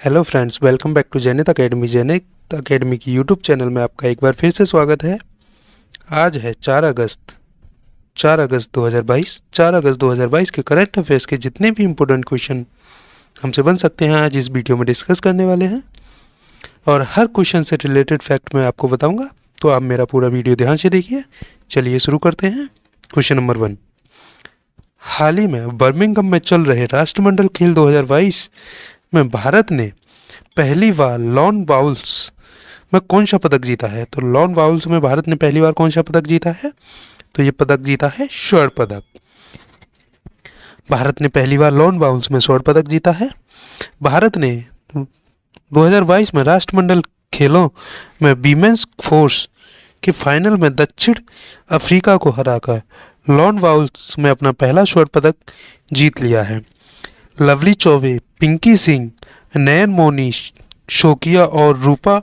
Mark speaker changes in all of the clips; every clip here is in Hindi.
Speaker 1: Hello friends, welcome back to Jainit academy. Jainit academy की यूट्यूब चैनल में आपका एक बार फिर से स्वागत है। आज है 4 अगस्त 2022। 4 अगस्त 2022 के करंट अफेयर्स के जितने भी इम्पोर्टेंट क्वेश्चन हमसे बन सकते हैं आज इस वीडियो में डिस्कस करने वाले हैं, और हर क्वेश्चन से रिलेटेड फैक्ट मैं आपको बताऊंगा, तो आप मेरा पूरा वीडियो ध्यान से देखिए। चलिए शुरू करते हैं। Question number 1। हाल ही में बर्मिंघम में चल रहे राष्ट्रमंडल खेल 2022 में भारत ने पहली बार लॉन बाउल्स में कौन सा पदक जीता है? तो लॉन बाउल्स में भारत ने पहली बार कौन सा पदक जीता है? तो ये पदक जीता है स्वर्ण पदक। भारत ने पहली बार लॉन बाउल्स में स्वर्ण पदक जीता है। भारत ने 2022 में राष्ट्रमंडल खेलों में वीमेंस फोर्स के फाइनल में दक्षिण अफ्रीका को हराकर लॉन बाउल्स में अपना पहला स्वर्ण पदक जीत लिया है। लवली चौबे, पिंकी सिंह, नयन मोनी, शोकिया और रूपा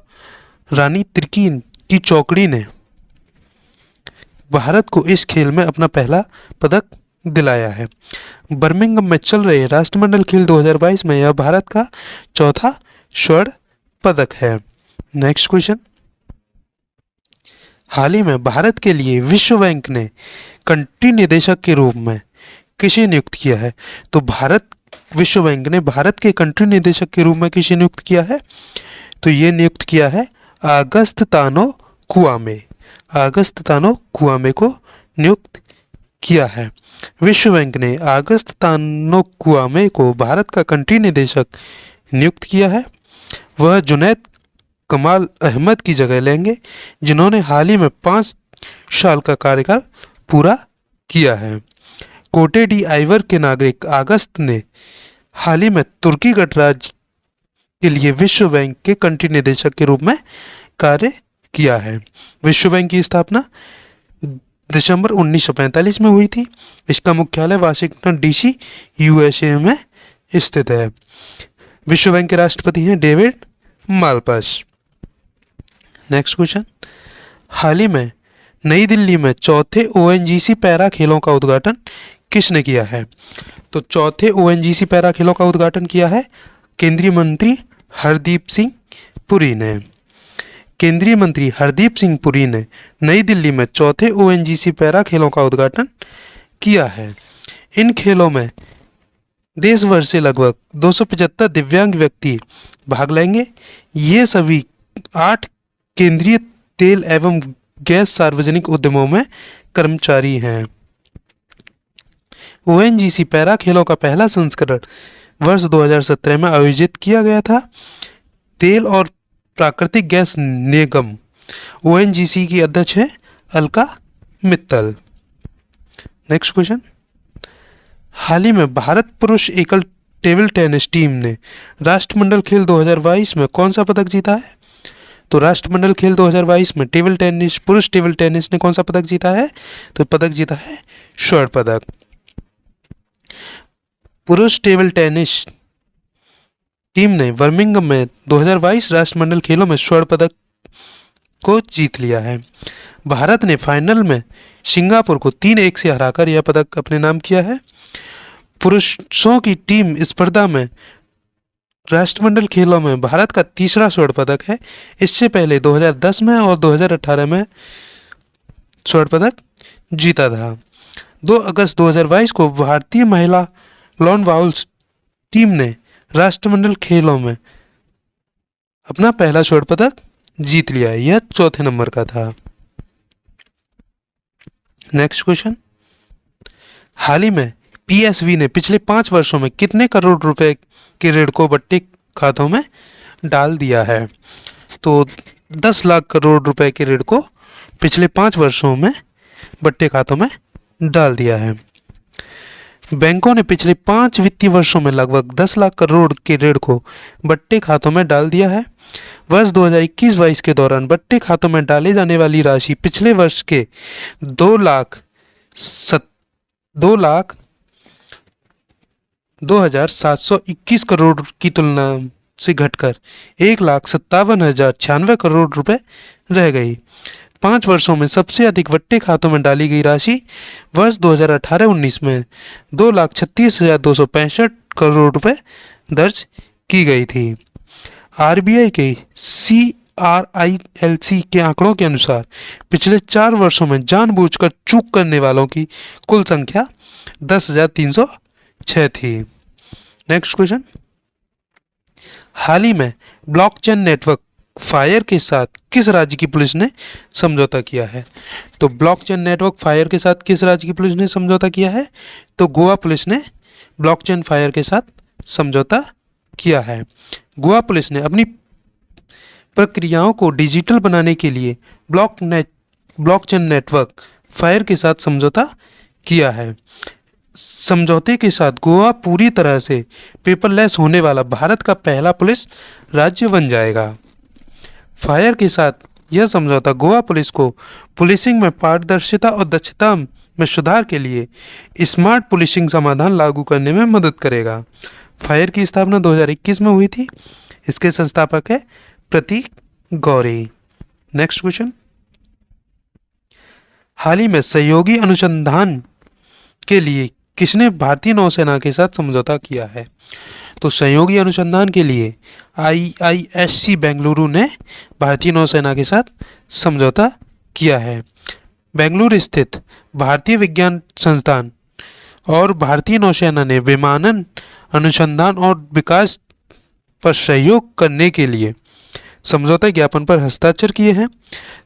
Speaker 1: रानी तिर्की की चौकड़ी ने भारत को इस खेल में अपना पहला पदक दिलाया है। बर्मिंघम में चल रहे राष्ट्रमंडल खेल 2022 में यह भारत का चौथा स्वर्ण पदक है। Next question. हाल ही में भारत के लिए विश्व बैंक ने कंट्री निदेशक के रूप में किसे नियुक्त किया है? तो विश्व बैंक ने भारत के कंट्री निदेशक के रूप में किसे नियुक्त किया है? तो ये नियुक्त किया है अगस्त्यानो क्विमे। अगस्त्यानो क्विमे को नियुक्त किया है। विश्व बैंक ने अगस्त्यानो क्विमे को भारत का कंट्री निदेशक नियुक्त किया है। वह जुनैद कमाल अहमद की जगह लेंगे, जिन्होंने हाल ही में 5 साल का कार्यकाल पूरा किया है। कोटे डी आइवर के नागरिक अगस्त ने हाल ही में तुर्की गणराज्य के लिए विश्व बैंक के कंट्री निदेशक के रूप में कार्य किया है। विश्व बैंक की स्थापना दिसंबर 1945 में हुई थी। इसका मुख्यालय वाशिंगटन डीसी यूएसए में स्थित है। विश्व बैंक के राष्ट्रपति हैं डेविड मालपास। Next question. हाल ही में नई दिल्ली में चौथे ओएनजीसी पैरा खेलों का उद्घाटन किसने किया है? तो चौथे ओएनजीसी पैरा खेलों का उद्घाटन किया है केंद्रीय मंत्री हरदीप सिंह पुरी ने। केंद्रीय मंत्री हरदीप सिंह पुरी ने नई दिल्ली में चौथे ओएनजीसी पैरा खेलों का उद्घाटन किया है। इन खेलों में देश भर से लगभग 275 दिव्यांग व्यक्ति भाग लेंगे। ये सभी 8 केंद्रीय तेल एवं गैस सार्वजनिक उद्यमों में कर्मचारी हैं। ओएनजीसी पैरा खेलों का पहला संस्करण वर्ष 2017 में आयोजित किया गया था। तेल और प्राकृतिक गैस निगम ओएनजीसी की अध्यक्ष है अलका मित्तल। Next question. हाल ही में भारत पुरुष एकल टेबल टेनिस टीम ने राष्ट्रमंडल खेल 2022 में कौन सा पदक जीता है? तो राष्ट्रमंडल खेल 2022 में पुरुष टेबल टेनिस ने कौन सा पदक जीता है? तो पदक जीता है स्वर्ण पदक। पुरुष टेबल टेनिस टीम ने बर्मिंघम में 2022 राष्ट्रमंडल खेलों में स्वर्ण पदक को जीत लिया है। भारत ने फाइनल में सिंगापुर को 3-1 से हराकर यह पदक अपने नाम किया है। पुरुषों की टीम स्पर्धा में राष्ट्रमंडल खेलों में भारत का तीसरा स्वर्ण पदक है। इससे पहले 2010 में और 2018 में स्वर्ण पदक जीता था। 2 अगस्त 2022 को भारतीय महिला लॉन बाउल्स टीम ने राष्ट्रमंडल खेलों में अपना पहला स्वर्ण पदक जीत लिया। यह चौथे नंबर का था। Next question. हाल ही में पीएसबी ने पिछले 5 वर्षों में कितने करोड़ रुपए के ऋण को बट्टे खातों में डाल दिया है? तो 10 लाख करोड़ रुपए के ऋण को पिछले 5 वर्षों में बट्टे खातों में डाल दिया है। बैंकों ने पिछले 5 वित्तीय वर्षों में लगभग 10 लाख करोड़ के ऋण को बट्टे खातों में डाल दिया है। वर्ष 2021-22 के दौरान बट्टे खातों में डाले जाने वाली राशि पिछले वर्ष के 2,0721 करोड़ की तुलना से घटकर 1,57,096 करोड़ रुपए रह गई। 5 वर्षों में सबसे अधिक बट्टे खातों में डाली गई राशि वर्ष 2018-19 में 2,36,265 करोड़ रुपए दर्ज की गई थी। आरबीआई के CRILC के आंकड़ों के अनुसार पिछले 4 वर्षों में जानबूझकर चूक करने वालों की कुल संख्या 10,306 थी। नेक्स्ट क्वेश्चन, हाल ही में ब्लॉकचेन नेटवर्क फायर के साथ किस राज्य की पुलिस ने समझौता किया है? तो ब्लॉकचेन नेटवर्क फायर के साथ किस राज्य की पुलिस ने समझौता किया है? तो गोवा पुलिस ने ब्लॉकचेन फायर के साथ समझौता किया है। गोवा पुलिस ने अपनी प्रक्रियाओं को डिजिटल बनाने के लिए ब्लॉकचेन नेटवर्क फायर के साथ समझौता किया है। समझौते के साथ गोवा पूरी तरह से पेपरलेस होने वाला भारत का पहला पुलिस राज्य बन जाएगा। फायर के साथ यह समझौता गोवा पुलिस को पुलिसिंग में पारदर्शिता और दक्षता में सुधार के लिए स्मार्ट पुलिसिंग समाधान लागू करने में मदद करेगा। फायर की स्थापना 2021 में हुई थी। इसके संस्थापक है प्रतीक गौरी। नेक्स्ट क्वेश्चन, हाल ही में सहयोगी अनुसंधान के लिए किसने भारतीय नौसेना के साथ समझौता किया है? तो सहयोगी अनुसंधान के लिए IISc बेंगलुरु ने भारतीय नौसेना के साथ समझौता किया है। बेंगलुरु स्थित भारतीय विज्ञान संस्थान और भारतीय नौसेना ने विमानन अनुसंधान और विकास पर सहयोग करने के लिए समझौता ज्ञापन पर हस्ताक्षर किए हैं।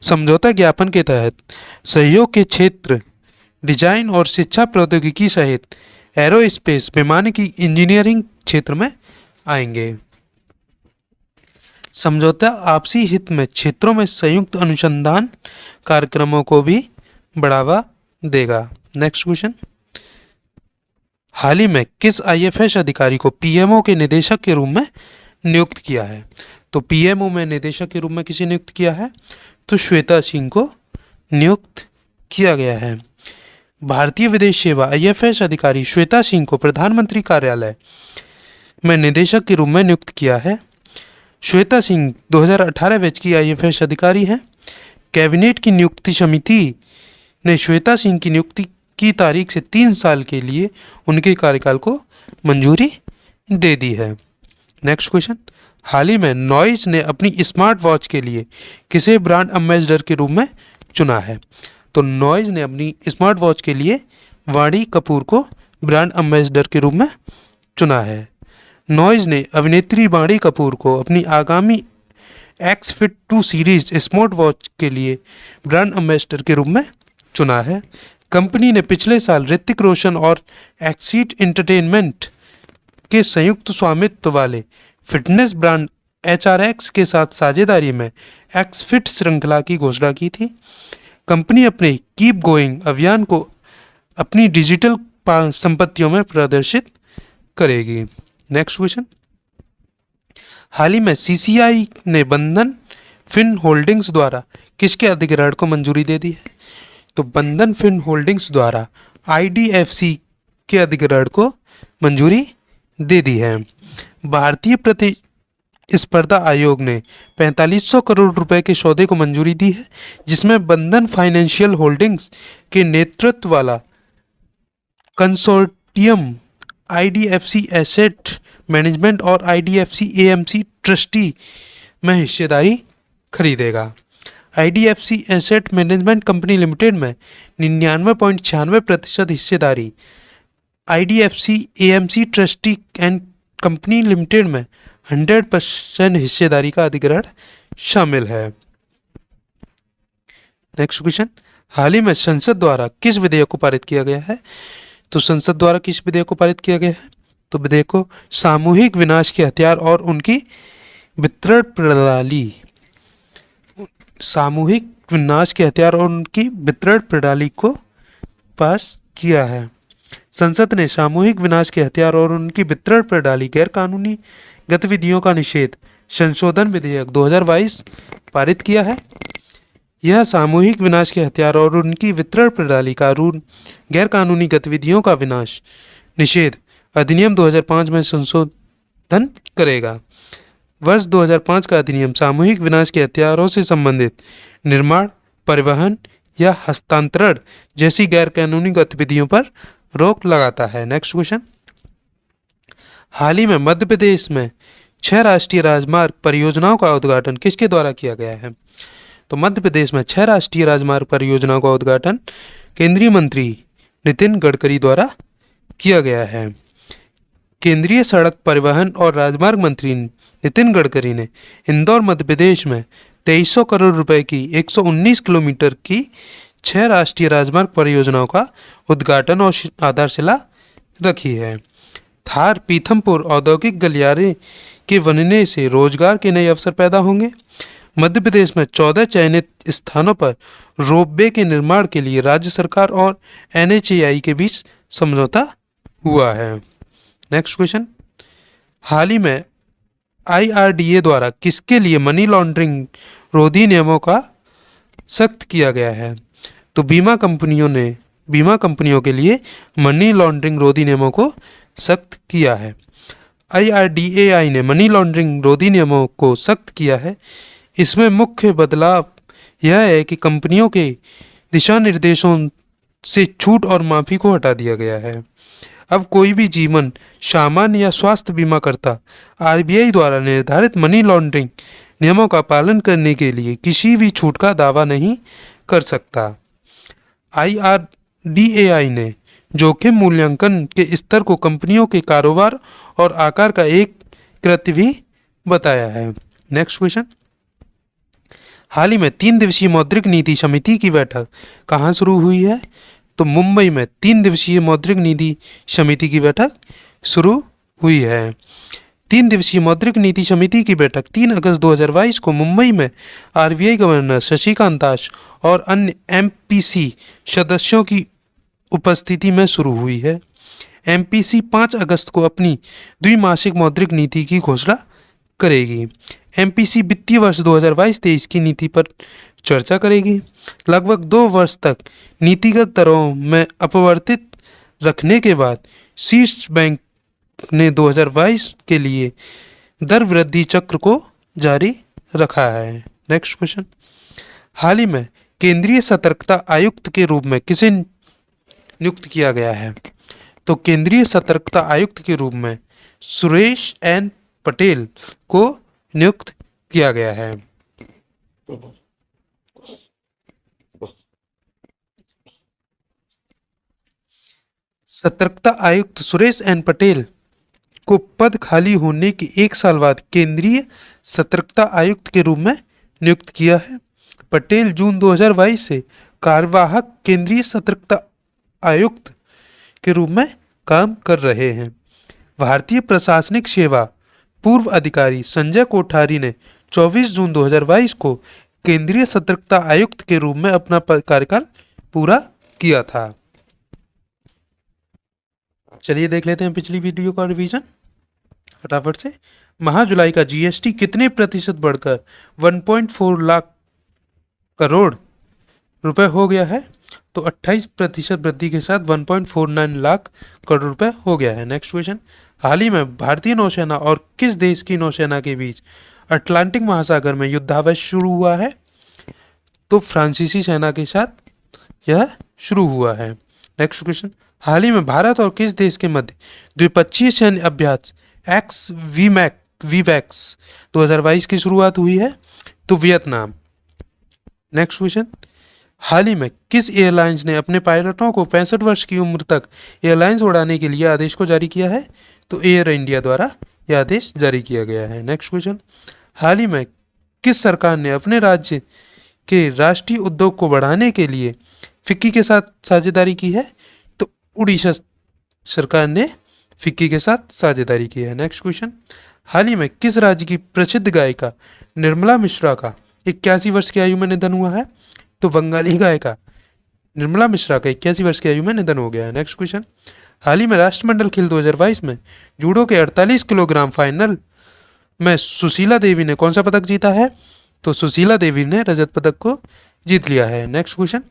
Speaker 1: समझौता ज्ञापन के तहत सहयोग के क्षेत्र डिजाइन और शिक्षा प्रौद्योगिकी सहित एरोस्पेस विमानिकी इंजीनियरिंग क्षेत्र में आएंगे। समझौता आपसी हित में क्षेत्रों में संयुक्त अनुसंधान कार्यक्रमों को भी बढ़ावा देगा। नेक्स्ट क्वेश्चन, हाल ही में किस IFS अधिकारी को PMO के निदेशक के रूप में नियुक्त किया है? तो PMO में निदेशक के रूप में किसे नियुक्त किया है? तो श्वेता सिंह को नियुक्त किया गया है। भारतीय विदेश सेवा IFS अधिकारी श्वेता सिंह को प्रधानमंत्री कार्यालय में निदेशक के रूप में नियुक्त किया है। श्वेता सिंह 2018 बैच की IFS अधिकारी हैं। कैबिनेट की नियुक्ति समिति ने श्वेता सिंह की नियुक्ति की तारीख से 3 साल के लिए उनके कार्यकाल को मंजूरी दे दी है। नेक्स्ट क्वेश्चन, हाल ही में नॉइज ने अपनी स्मार्ट वॉच के लिए किसे ब्रांड एम्बेसडर के रूप में चुना है? तो नॉइज ने अपनी स्मार्ट वॉच के लिए वाणी कपूर को ब्रांड एम्बेसडर के रूप में चुना है। नॉइज ने अभिनेत्री वाणी कपूर को अपनी आगामी X-Fit 2 सीरीज स्मार्ट वॉच के लिए ब्रांड एम्बेसडर के रूप में चुना है। कंपनी ने पिछले साल ऋतिक रोशन और एक्सीट एंटरटेनमेंट के संयुक्त स्वामित्व वाले फिटनेस ब्रांड HRX के साथ साझेदारी में X-Fit श्रृंखला की घोषणा की थी। कंपनी अपने कीप गोइंग अभियान को अपनी डिजिटल संपत्तियों में प्रदर्शित करेगी। नेक्स्ट क्वेश्चन, हाल ही में CCI ने बंधन फिन होल्डिंग्स द्वारा किसके अधिग्रहण को मंजूरी दे दी है? तो बंधन फिन होल्डिंग्स द्वारा IDFC के अधिग्रहण को मंजूरी दे दी है। भारतीय प्रतिस्पर्धा आयोग ने 4500 करोड़ रुपए के सौदे को मंजूरी दी है, जिसमें बंधन फाइनेंशियल होल्डिंग्स के नेतृत्व वाला कंसोर्टियम IDFC एसेट मैनेजमेंट और IDFC AMC ट्रस्टी में हिस्सेदारी खरीदेगा। IDFC asset management company limited में 99.96% हिस्सेदारी, IDFC AMC trustee and company limited में 100% हिस्सेदारी का अधिग्रहण शामिल है। नेक्स्ट क्वेश्चन, हाल ही में संसद द्वारा किस विधेयक को पारित किया गया है? तो संसद द्वारा किस विधेयक को पारित किया गया है? तो विधेयक को सामूहिक विनाश के हथियार और उनकी वितरण प्रणाली, सामूहिक विनाश के हथियार और उनकी वितरण प्रणाली को पास किया है। संसद ने सामूहिक विनाश के हथियार और उनकी वितरण प्रणाली गैरकानूनी गतिविधियों का निषेध संशोधन विधेयक 2022 पारित किया है। यह सामूहिक विनाश के हथियार और उनकी वितरण प्रणाली कानून गैरकानूनी गतिविधियों का विनाश निषेध अधिनियम 2005 में संशोधन करेगा। वर्ष 2005 का अधिनियम सामूहिक विनाश के हथियारों से संबंधित निर्माण, परिवहन या हस्तांतरण जैसी गैरकानूनी गतिविधियों पर रोक लगाता है। नेक्स्ट क्वेश्चन, हाल ही में मध्य प्रदेश में 6 राष्ट्रीय राजमार्ग परियोजनाओं का उद्घाटन किसके द्वारा किया गया है? तो मध्य प्रदेश में 6 राष्ट्रीय राजमार्ग परियोजनाओं का उद्घाटन केंद्रीय मंत्री नितिन गडकरी द्वारा किया गया है। केंद्रीय सड़क परिवहन और राजमार्ग मंत्री नितिन गडकरी ने इंदौर मध्य प्रदेश में 2300 करोड़ रुपए की 119 किलोमीटर की 6 राष्ट्रीय राजमार्ग परियोजनाओं का उद्घाटन और आधारशिला रखी है। थार पीथमपुर औद्योगिक गलियारे के बनने से रोजगार के नए अवसर पैदा होंगे। मध्य प्रदेश में 14 चयनित स्थानों पर रोपवे के निर्माण के लिए राज्य सरकार और NHAI के बीच समझौता हुआ है। नेक्स्ट क्वेश्चन, हाल ही में IRDA द्वारा किसके लिए मनी लॉन्ड्रिंग रोधी नियमों का सख्त किया गया है? तो बीमा कंपनियों के लिए मनी लॉन्ड्रिंग रोधी नियमों को सख्त किया है। IRDAI ने मनी लॉन्ड्रिंग रोधी नियमों को सख्त किया है। इसमें मुख्य बदलाव यह है कि कंपनियों के दिशा निर्देशों से छूट और माफी को हटा दिया गया है। अब कोई भी जीवन, सामान्य या स्वास्थ्य बीमा करता RBI द्वारा निर्धारित मनी लॉन्ड्रिंग नियमों का पालन करने के लिए किसी भी छूट का दावा नहीं कर सकता। IRDAI ने जोखिम मूल्यांकन के स्तर को कंपनियों के कारोबार और आकार का एक कृत्य भी बताया है। नेक्स्ट क्वेश्चन, हाल ही में 3 दिवसीय मौद्रिक नीति समिति की बैठक कहाँ शुरू हुई है? तो मुंबई में 3 दिवसीय मौद्रिक नीति समिति की बैठक शुरू हुई है। 3 दिवसीय मौद्रिक नीति समिति की बैठक 3 अगस्त 2022 को मुंबई में RBI गवर्नर शशिकांत दास और अन्य MPC सदस्यों की उपस्थिति में शुरू हुई है। MPC 5 अगस्त को अपनी द्विमासिक मौद्रिक नीति की घोषणा करेगी। MPC वित्तीय वर्ष 2022-23 की नीति पर चर्चा करेगी। लगभग 2 वर्ष तक नीतिगत दरों में अपरिवर्तित रखने के बाद शीर्ष बैंक ने 2022 के लिए दर वृद्धि चक्र को जारी रखा है। नेक्स्ट क्वेश्चन, हाल ही में केंद्रीय सतर्कता आयुक्त के रूप में किसे नियुक्त किया गया है? तो केंद्रीय सतर्कता आयुक्त के रूप में सुरेश एन पटेल को नियुक्त किया गया है। सतर्कता आयुक्त सुरेश एन पटेल को पद खाली होने के 1 साल बाद केंद्रीय सतर्कता आयुक्त के रूप में नियुक्त किया है। पटेल जून 2022 से कार्यवाहक केंद्रीय सतर्कता आयुक्त के रूप में काम कर रहे हैं। भारतीय प्रशासनिक सेवा पूर्व अधिकारी संजय कोठारी ने 24 जून 2022 को केंद्रीय सतर्कता आयुक्त के रूप में अपना कार्यकाल पूरा किया था। चलिए देख लेते हैं पिछली वीडियो का रिवीजन फटाफट से। माह जुलाई का GST कितने प्रतिशत बढ़कर 1.4 लाख करोड़ रुपए हो गया है? तो 28% वृद्धि के साथ 1.49 लाख करोड़ रुपए हो गया है। नेक्स्ट क्वेश्चन, हाल ही में भारतीय नौसेना और किस देश की नौसेना के बीच अटलांटिक महासागर में युद्धाभ्यास शुरू हुआ है? तो फ्रांसीसी सेना के साथ यह शुरू हुआ है। नेक्स्ट क्वेश्चन, हाल ही में भारत और किस देश के मध्य द्विपक्षीय सैन्य अभ्यास VMAX 2022 की शुरुआत हुई है? तो वियतनाम। नेक्स्ट क्वेश्चन, हाल ही में किस एयरलाइंस ने अपने पायलटों को 65 वर्ष की उम्र तक एयरलाइंस उड़ाने के लिए आदेश को जारी किया है? तो एयर इंडिया द्वारा यह आदेश जारी किया गया है। नेक्स्ट क्वेश्चन, हाल ही में किस सरकार ने अपने राज्य के राष्ट्रीय उद्योग को बढ़ाने के लिए फिक्की के साथ साझेदारी की है? तो उड़ीसा सरकार ने फिक्की के साथ साझेदारी की है। नेक्स्ट क्वेश्चन, हाल ही में किस राज्य की प्रसिद्ध गायिका निर्मला मिश्रा का 81 वर्ष की आयु में निधन हुआ है? तो बंगाली गायिका निर्मला मिश्रा का 81 वर्ष की आयु में निधन हो गया है। नेक्स्ट क्वेश्चन, हाल ही में राष्ट्रमंडल खेल 2022 में जूडो के 48 किलोग्राम फाइनल में सुशीला देवी ने कौन सा पदक जीता है? तो सुशीला देवी ने रजत पदक को जीत लिया है। नेक्स्ट क्वेश्चन,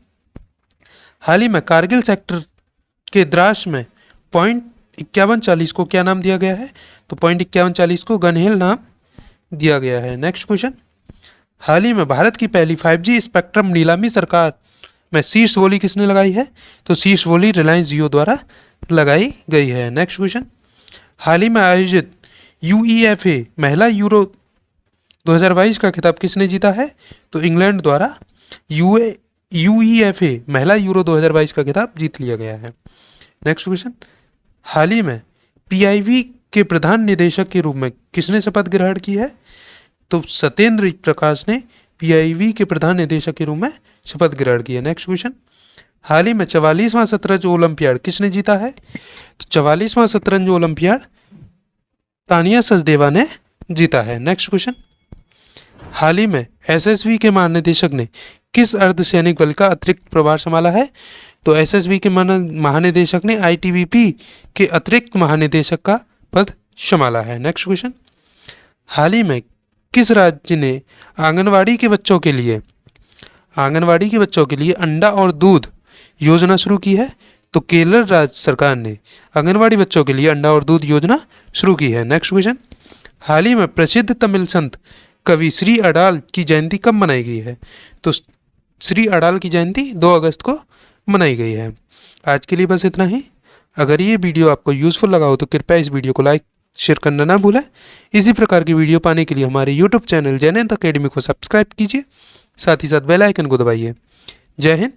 Speaker 1: हाल ही में कारगिल सेक्टर के द्रास में .5140 को क्या नाम दिया गया है? तो .5140 को गनहिल नाम दिया गया है। नेक्स्ट क्वेश्चन, हाल ही में भारत की पहली 5G स्पेक्ट्रम नीलामी सरकार में शीर्ष बोली किसने लगाई है? तो शीर्ष बोली रिलायंस जियो द्वारा लगाई गई है। नेक्स्ट क्वेश्चन, हाल ही में आयोजित UEFA महिला यूरो 2022 का खिताब किसने जीता है? तो इंग्लैंड द्वारा UEFA महिला यूरो 2022 का खिताब जीत लिया गया है। नेक्स्ट क्वेश्चन, हाल ही में PIV के प्रधान निदेशक के रूप में किसने शपथ ग्रहण की है? तो सत्येंद्र प्रकाश ने PIV के प्रधान निदेशक के रूप में शपथ ग्रहण की है। नेक्स्ट क्वेश्चन, हाल ही में 44वां शतरंज ओलंपियाड किसने जीता है? तो 44वां शतरंज ओलंपियाड तानिया सचदेवा ने जीता है। नेक्स्ट क्वेश्चन, हाल ही में SSB के महानिदेशक ने किस अर्धसैनिक बल का अतिरिक्त प्रभार संभाला है? तो SSB के महानिदेशक ने ITBP के अतिरिक्त महानिदेशक का पद संभाला है। नेक्स्ट क्वेश्चन, हाल ही में किस राज्य ने आंगनवाड़ी के बच्चों के लिए अंडा और दूध योजना शुरू की है? तो केरल राज्य सरकार ने आंगनवाड़ी बच्चों के लिए अंडा और दूध योजना शुरू की है। नेक्स्ट क्वेश्चन, हाल ही में प्रसिद्ध तमिल संत कवि श्री अडाल की जयंती कब मनाई गई है? तो श्री अडाल की जयंती 2 अगस्त को मनाई गई है। आज के लिए बस इतना ही। अगर ये वीडियो आपको यूज़फुल लगा हो तो कृपया इस वीडियो को लाइक शेयर करना ना भूलें। इसी प्रकार की वीडियो पाने के लिए हमारे YouTube चैनल जैनेंद्र अकेडमी को सब्सक्राइब कीजिए, साथ ही साथ बेल आइकन को दबाइए। जय हिंद,